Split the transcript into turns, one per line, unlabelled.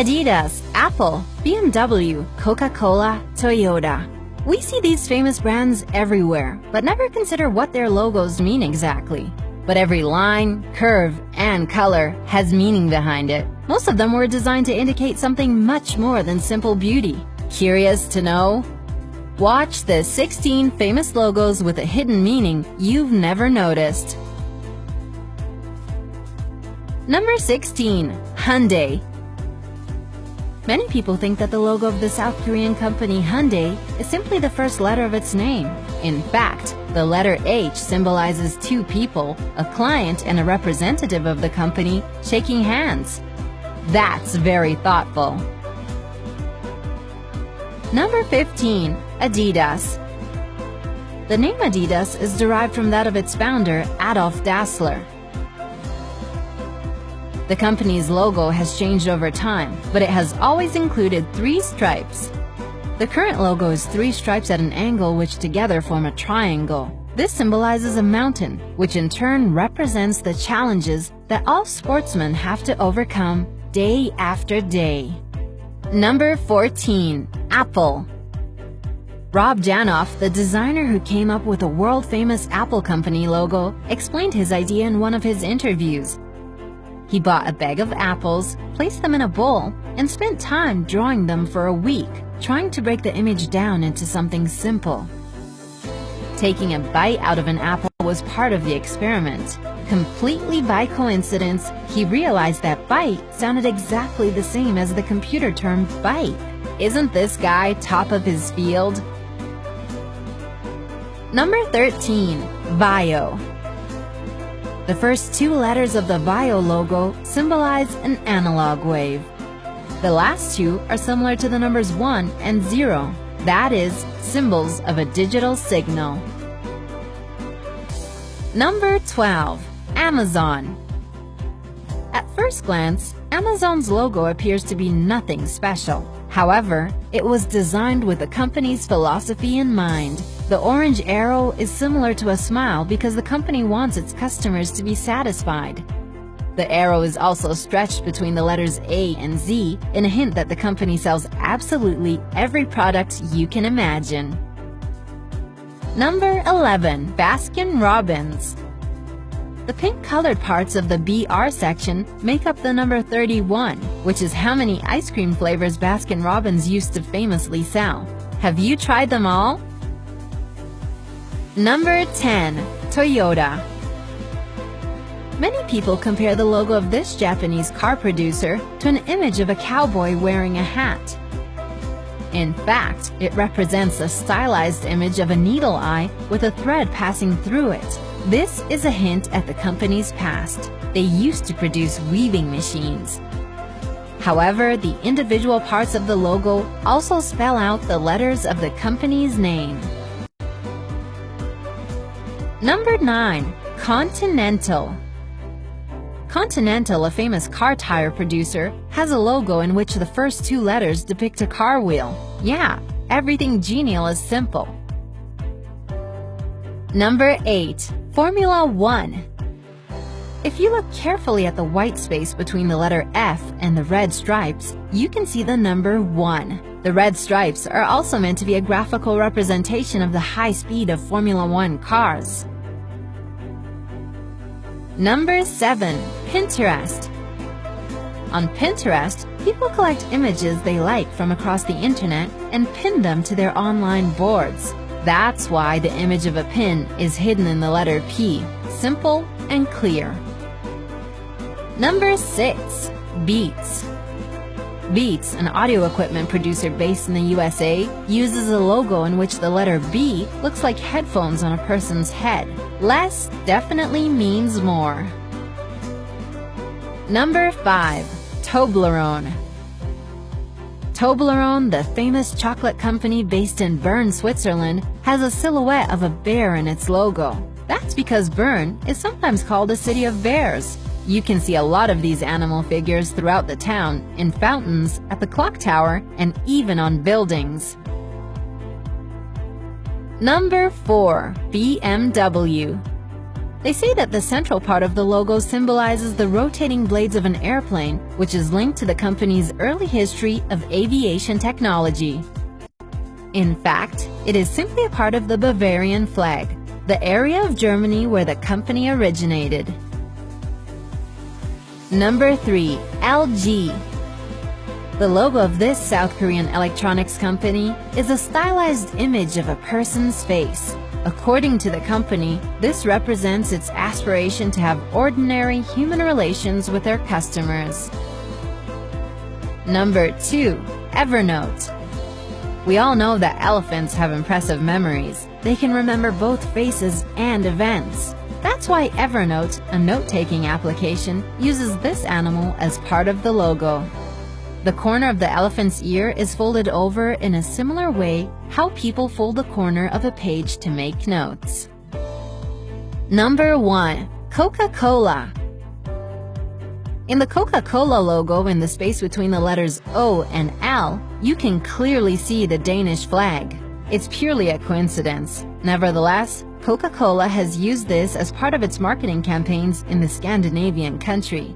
Adidas, Apple, BMW, Coca-Cola, Toyota. We see these famous brands everywhere, but never consider what their logos mean exactly. But every line, curve, and color has meaning behind it. Most of them were designed to indicate something much more than simple beauty. Curious to know? Watch the 16 famous logos with a hidden meaning you've never noticed. Number 16. Hyundai. Many people think that the logo of the South Korean company Hyundai is simply the first letter of its name. In fact, the letter H symbolizes two people, a client and a representative of the company, shaking hands. That's very thoughtful. Number 15. Adidas. The name Adidas is derived from that of its founder, Adolf Dassler. The company's logo has changed over time, but it has always included 3 stripes. The current logo is 3 stripes at an angle which together form a triangle. This symbolizes a mountain, which in turn represents the challenges that all sportsmen have to overcome day after day. Number 14. Apple. Rob Janoff, the designer who came up with the world-famous Apple Company logo, explained his idea in one of his interviews. He bought a bag of apples, placed them in a bowl, and spent time drawing them for a week, trying to break the image down into something simple. Taking a bite out of an apple was part of the experiment. Completely by coincidence, he realized that bite sounded exactly the same as the computer term bite. Isn't this guy top of his field? Number 13. Vaio. The first 2 letters of the vaio logo symbolize an analog wave. The last 2 are similar to the numbers 1 and 0, that is, symbols of a digital signal. Number 12. Amazon. At first glance, Amazon's logo appears to be nothing special. However, it was designed with the company's philosophy in mind. The orange arrow is similar to a smile because the company wants its customers to be satisfied. The arrow is also stretched between the letters A and Z in a hint that the company sells absolutely every product you can imagine. Number 11. Baskin-Robbins. The pink-colored parts of the BR section make up the number 31, which is how many ice cream flavors Baskin-Robbins used to famously sell. Have you tried them all? Number 10. Toyota. Many people compare the logo of this Japanese car producer to an image of a cowboy wearing a hat. In fact, it represents a stylized image of a needle eye with a thread passing through it. This is a hint at the company's past. They used to produce weaving machines. However, the individual parts of the logo also spell out the letters of the company's name. Number 9. Continental. Continental, a famous car tire producer, has a logo in which the first 2 letters depict a car wheel. Yeah, everything genial is simple. Number 8. Formula 1. If you look carefully at the white space between the letter F and the red stripes, you can see the number 1. The red stripes are also meant to be a graphical representation of the high speed of Formula 1 cars. Number 7. Pinterest. On Pinterest, people collect images they like from across the internet and pin them to their online boards. That's why the image of a pin is hidden in the letter P. Simple and clear. Number 6. Beats. Beats, an audio equipment producer based in the USA, uses a logo in which the letter B looks like headphones on a person's head. Less definitely means more. Number 5. Toblerone. Toblerone, the famous chocolate company based in Bern, Switzerland, has a silhouette of a bear in its logo. That's because Bern is sometimes called a city of bears. You can see a lot of these animal figures throughout the town, in fountains, at the clock tower, and even on buildings. Number 4. BMW. They say that the central part of the logo symbolizes the rotating blades of an airplane, which is linked to the company's early history of aviation technology. In fact, it is simply a part of the Bavarian flag, the area of Germany where the company originated. Number 3. LG. The logo of this South Korean electronics company is a stylized image of a person's face. According to the company, this represents its aspiration to have ordinary human relations with their customers. Number 2. Evernote. We all know that elephants have impressive memories. They can remember both faces and events. That's why Evernote, a note-taking application, uses this animal as part of the logo. The corner of the elephant's ear is folded over in a similar way how people fold the corner of a page to make notes. Number 1. Coca-Cola. In the Coca-Cola logo, in the space between the letters O and L, you can clearly see the Danish flag. It's purely a coincidence. Nevertheless, Coca-Cola has used this as part of its marketing campaigns in the Scandinavian country.